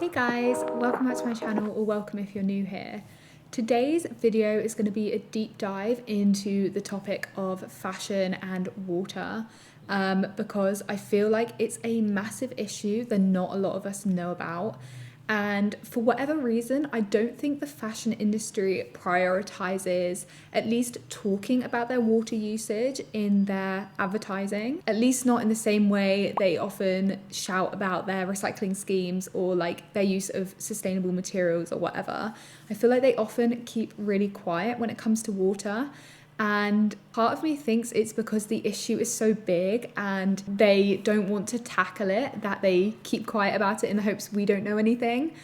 Hey guys, welcome back to my channel, or welcome if you're new here. Today's video is going to be a deep dive into the topic of fashion and water because I feel like it's a massive issue that not a lot of us know about. And for whatever reason, I don't think the fashion industry prioritizes at least talking about their water usage in their advertising, at least not in the same way they often shout about their recycling schemes or like their use of sustainable materials or whatever. I feel like they often keep really quiet when it comes to water. And part of me thinks it's because the issue is so big and they don't want to tackle it that they keep quiet about it in the hopes we don't know anything.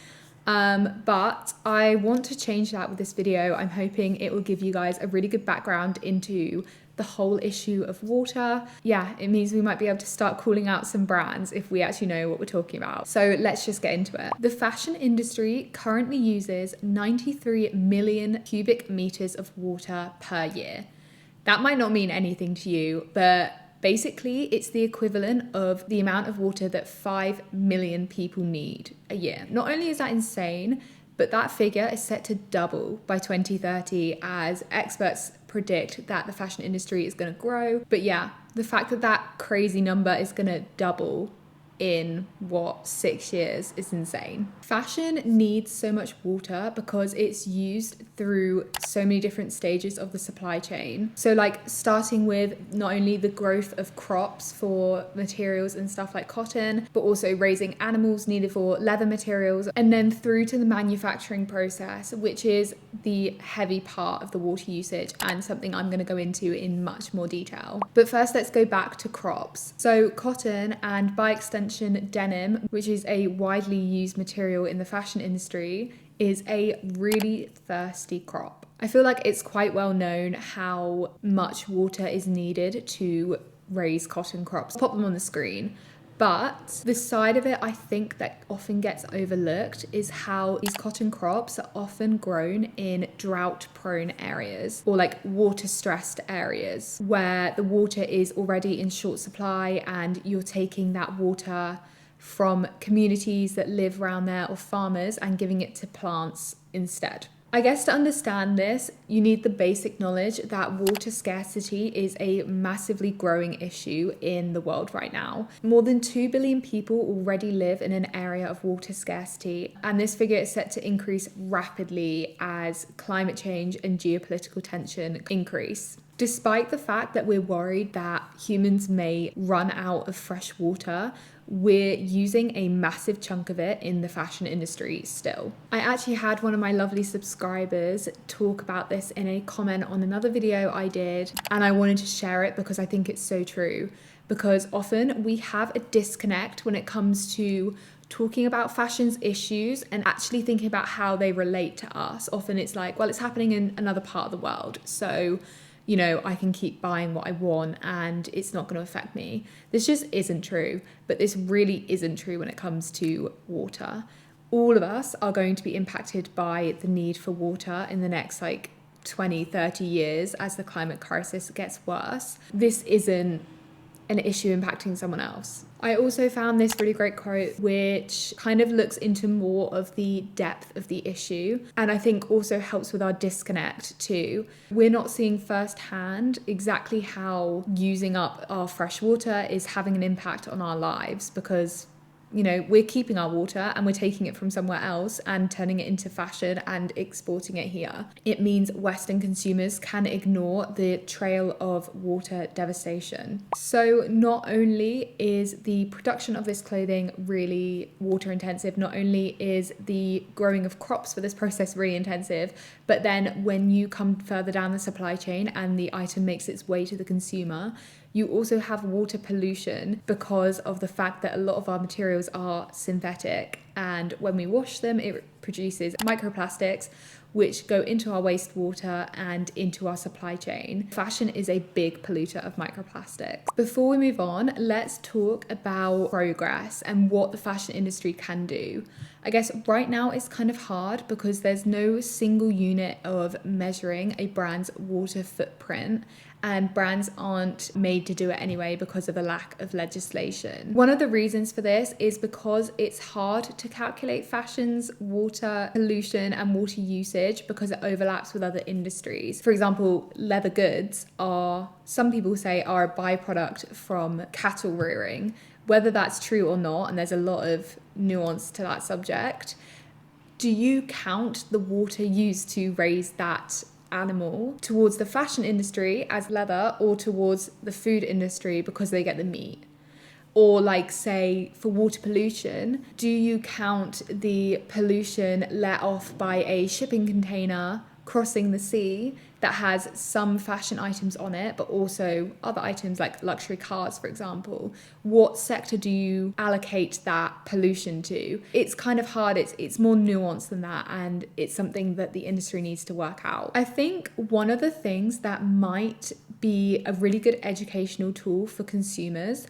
But I want to change that with this video. I'm hoping it will give you guys a really good background into the whole issue of water. Yeah, it means we might be able to start calling out some brands if we actually know what we're talking about. So let's just get into it. The fashion industry currently uses 93 million cubic meters of water per year. That might not mean anything to you, but basically it's the equivalent of the amount of water that 5 million people need a year. Not only is that insane, but that figure is set to double by 2030 as experts predict that the fashion industry is going to grow. But yeah, the fact that that crazy number is going to double in 6 years is insane. Fashion needs so much water because it's used through so many different stages of the supply chain. So like starting with not only the growth of crops for materials and stuff like cotton, but also raising animals needed for leather materials, and then through to the manufacturing process, which is the heavy part of the water usage and something I'm going to go into in much more detail. But first, let's go back to crops. So cotton, and by extension denim, which is a widely used material in the fashion industry, is a really thirsty crop. I feel like it's quite well known how much water is needed to raise cotton crops. I'll pop them on the screen. But the side of it I think that often gets overlooked is how these cotton crops are often grown in drought-prone areas or like water-stressed areas where the water is already in short supply and you're taking that water from communities that live around there or farmers and giving it to plants instead. I guess to understand this, you need the basic knowledge that water scarcity is a massively growing issue in the world right now. More than 2 billion people already live in an area of water scarcity, and this figure is set to increase rapidly as climate change and geopolitical tension increase. Despite the fact that we're worried that humans may run out of fresh water, we're using a massive chunk of it in the fashion industry still. I actually had one of my lovely subscribers talk about this in a comment on another video I did, and I wanted to share it because I think it's so true. Because often we have a disconnect when it comes to talking about fashion's issues and actually thinking about how they relate to us. Often it's like, well, it's happening in another part of the world, so you know, I can keep buying what I want and it's not going to affect me. This just isn't true, but this really isn't true when it comes to water. All of us are going to be impacted by the need for water in the next 20, 30 years as the climate crisis gets worse. This isn't an issue impacting someone else. I also found this really great quote which kind of looks into more of the depth of the issue, and I think also helps with our disconnect too. We're not seeing firsthand exactly how using up our fresh water is having an impact on our lives because you know, we're keeping our water and we're taking it from somewhere else and turning it into fashion and exporting it here. It means Western consumers can ignore the trail of water devastation. So not only is the production of this clothing really water intensive, not only is the growing of crops for this process really intensive, but then when you come further down the supply chain and the item makes its way to the consumer, you also have water pollution because of the fact that a lot of our materials are synthetic, and when we wash them it produces microplastics which go into our wastewater and into our supply chain. Fashion is a big polluter of microplastics. Before we move on, let's talk about progress and what the fashion industry can do. I guess right now it's kind of hard because there's no single unit of measuring a brand's water footprint, and brands aren't made to do it anyway because of a lack of legislation. One of the reasons for this is because it's hard to calculate fashion's water pollution and water usage because it overlaps with other industries. For example, leather goods are, some people say, are a byproduct from cattle rearing. Whether that's true or not, and there's a lot of nuance to that subject, do you count the water used to raise that animal towards the fashion industry as leather, or towards the food industry because they get the meat? Or like, say, for water pollution, do you count the pollution let off by a shipping container crossing the sea that has some fashion items on it, but also other items like luxury cars, for example? What sector do you allocate that pollution to? It's kind of hard. It's more nuanced than that, and it's something that the industry needs to work out. I think one of the things that might be a really good educational tool for consumers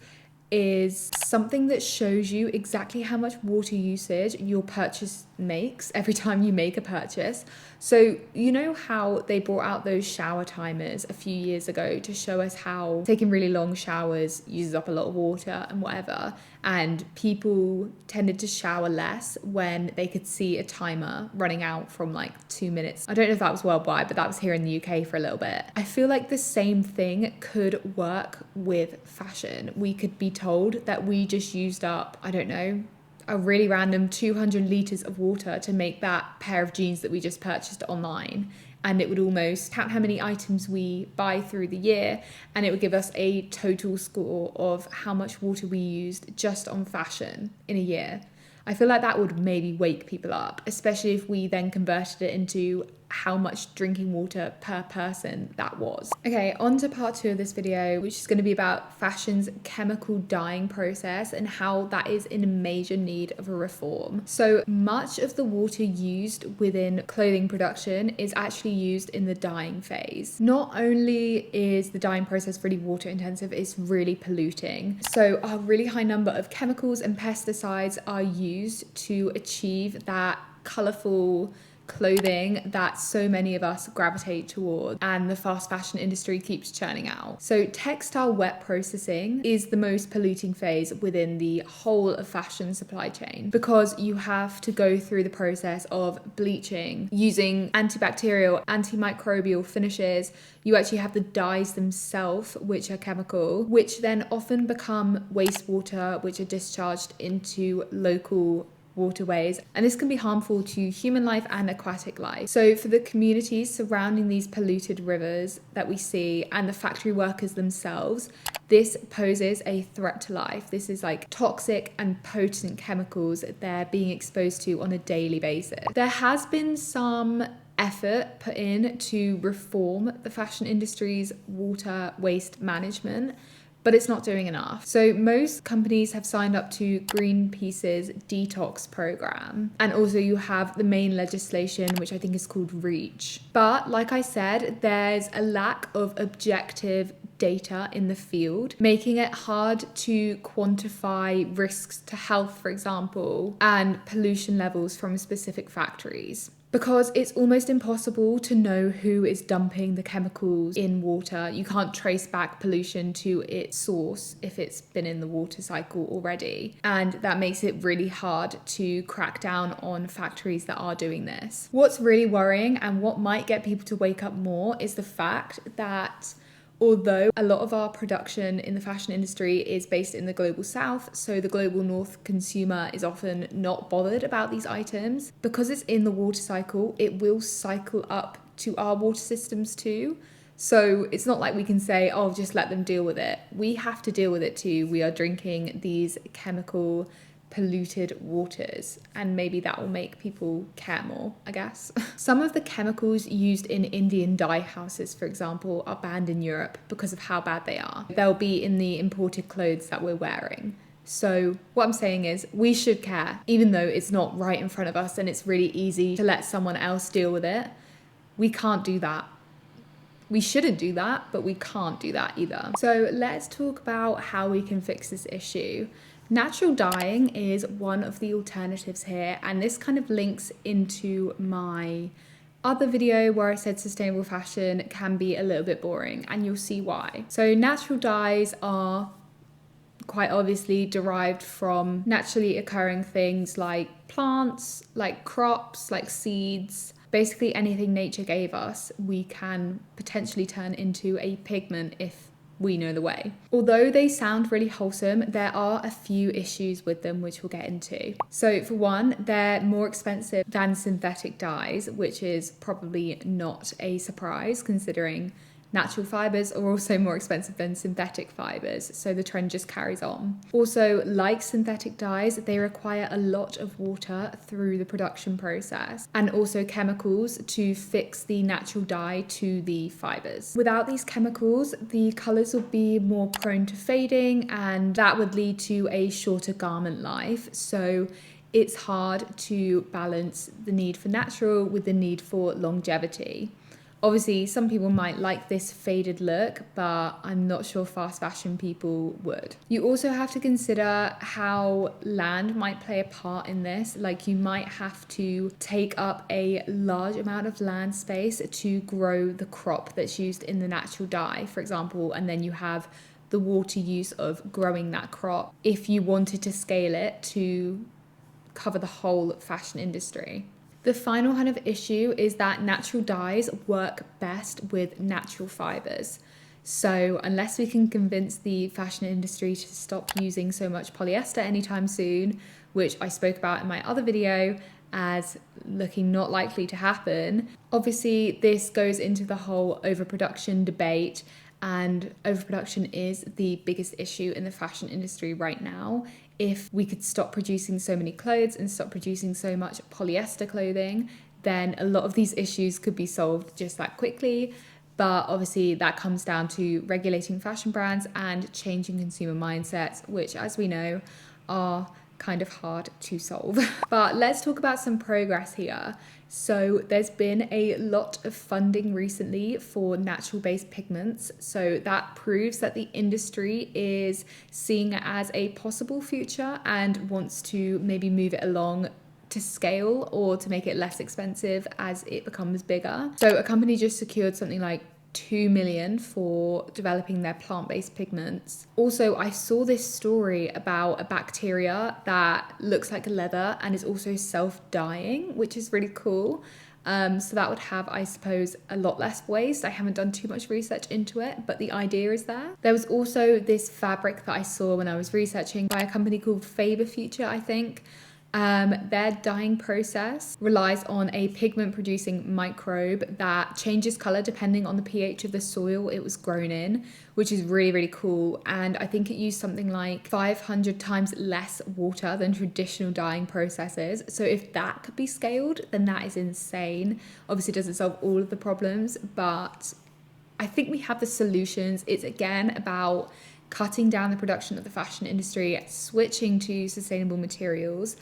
is something that shows you exactly how much water usage your purchase makes every time you make a purchase. So you know how they brought out those shower timers a few years ago to show us how taking really long showers uses up a lot of water and whatever, and people tended to shower less when they could see a timer running out from like 2 minutes. I don't know if that was worldwide, but that was here in the UK for a little bit. I feel like the same thing could work with fashion. We could be told that we just used up, I don't know, a really random 200 litres of water to make that pair of jeans that we just purchased online. And it would almost count how many items we buy through the year, and it would give us a total score of how much water we used just on fashion in a year. I feel like that would maybe wake people up, especially if we then converted it into how much drinking water per person that was. Okay, on to part 2 of this video, which is going to be about fashion's chemical dyeing process and how that is in major need of a reform. So much of the water used within clothing production is actually used in the dyeing phase. Not only is the dyeing process really water intensive, it's really polluting. So a really high number of chemicals and pesticides are used to achieve that colourful clothing that so many of us gravitate toward and the fast fashion industry keeps churning out. So textile wet processing is the most polluting phase within the whole of fashion supply chain, because you have to go through the process of bleaching, using antibacterial, antimicrobial finishes. You actually have the dyes themselves, which are chemical, which then often become wastewater, which are discharged into local waterways, and this can be harmful to human life and aquatic life. So for the communities surrounding these polluted rivers that we see and the factory workers themselves, this poses a threat to life. This is like toxic and potent chemicals that they're being exposed to on a daily basis. There has been some effort put in to reform the fashion industry's water waste management, but it's not doing enough. So most companies have signed up to Greenpeace's detox program. And also you have the main legislation, which I think is called REACH. But like I said, there's a lack of objective data in the field, making it hard to quantify risks to health, for example, and pollution levels from specific factories. Because it's almost impossible to know who is dumping the chemicals in water. You can't trace back pollution to its source if it's been in the water cycle already. And that makes it really hard to crack down on factories that are doing this. What's really worrying and what might get people to wake up more is the fact that although a lot of our production in the fashion industry is based in the global south, so the global north consumer is often not bothered about these items, because it's in the water cycle, it will cycle up to our water systems too. So it's not like we can say, oh, just let them deal with it. We have to deal with it too. We are drinking these chemical polluted waters, and maybe that will make people care more, I guess. Some of the chemicals used in Indian dye houses, for example, are banned in Europe because of how bad they are. They'll be in the imported clothes that we're wearing. So what I'm saying is we should care, even though it's not right in front of us and it's really easy to let someone else deal with it. We can't do that. We shouldn't do that, but we can't do that either. So let's talk about how we can fix this issue. Natural dyeing is one of the alternatives here, and this kind of links into my other video where I said sustainable fashion can be a little bit boring, and you'll see why. So natural dyes are quite obviously derived from naturally occurring things like plants, like crops, like seeds. Basically anything nature gave us, we can potentially turn into a pigment if we know the way. Although they sound really wholesome, there are a few issues with them which we'll get into. So for one, they're more expensive than synthetic dyes, which is probably not a surprise considering natural fibres are also more expensive than synthetic fibres, so the trend just carries on. Also, like synthetic dyes, they require a lot of water through the production process and also chemicals to fix the natural dye to the fibres. Without these chemicals, the colours would be more prone to fading, and that would lead to a shorter garment life. So it's hard to balance the need for natural with the need for longevity. Obviously, some people might like this faded look, but I'm not sure fast fashion people would. You also have to consider how land might play a part in this. Like, you might have to take up a large amount of land space to grow the crop that's used in the natural dye, for example, and then you have the water use of growing that crop if you wanted to scale it to cover the whole fashion industry. The final kind of issue is that natural dyes work best with natural fibres. So unless we can convince the fashion industry to stop using so much polyester anytime soon, which I spoke about in my other video as looking not likely to happen, obviously this goes into the whole overproduction debate, and overproduction is the biggest issue in the fashion industry right now. If we could stop producing so many clothes and stop producing so much polyester clothing, then a lot of these issues could be solved just that quickly. But obviously that comes down to regulating fashion brands and changing consumer mindsets, which, as we know, are kind of hard to solve. But let's talk about some progress here. So there's been a lot of funding recently for natural-based pigments. So that proves that the industry is seeing it as a possible future and wants to maybe move it along to scale or to make it less expensive as it becomes bigger. So a company just secured something like 2 million for developing their plant-based pigments. Also, I saw this story about a bacteria that looks like leather and is also self-dyeing, which is really cool. So that would have, I suppose, a lot less waste. I haven't done too much research into it, but the idea is there. There was also this fabric that I saw when I was researching by a company called Faber Future, I think. Their dyeing process relies on a pigment producing microbe that changes color depending on the pH of the soil it was grown in, which is really, really cool. And I think it used something like 500 times less water than traditional dyeing processes. So if that could be scaled, then that is insane. Obviously it doesn't solve all of the problems, but I think we have the solutions. It's again about cutting down the production of the fashion industry, switching to sustainable materials,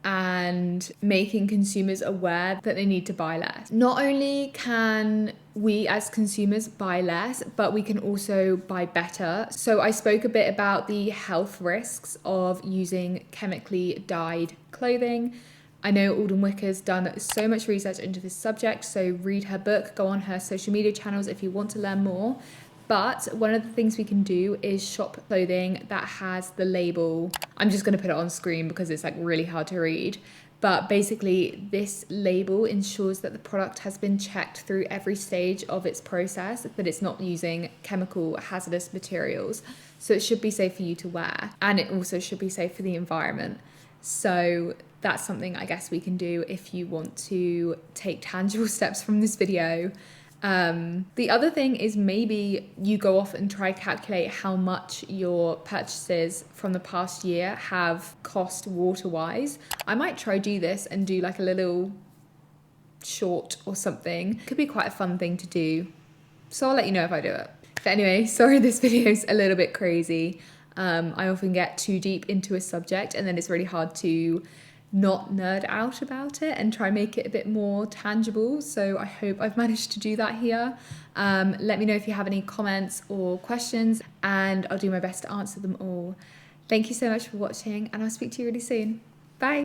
and making consumers aware that they need to buy less. Not only can we as consumers buy less, but we can also buy better. So I spoke a bit about the health risks of using chemically dyed clothing. I know Alden Wicker's done so much research into this subject, so read her book, go on her social media channels if you want to learn more. But one of the things we can do is shop clothing that has the label. I'm just going to put it on screen because it's like really hard to read. But basically this label ensures that the product has been checked through every stage of its process, that it's not using chemical hazardous materials. So it should be safe for you to wear, and it also should be safe for the environment. So that's something I guess we can do if you want to take tangible steps from this video. The other thing is maybe you go off and try calculate how much your purchases from the past year have cost water-wise. I might try do this and do like a little short or something. Could be quite a fun thing to do. So I'll let you know if I do it. But anyway, sorry this video's a little bit crazy. I often get too deep into a subject and then it's really hard to not nerd out about it and try make it a bit more tangible. So I hope I've managed to do that here. Let me know if you have any comments or questions and I'll do my best to answer them all. Thank you so much for watching and I'll speak to you really soon. Bye.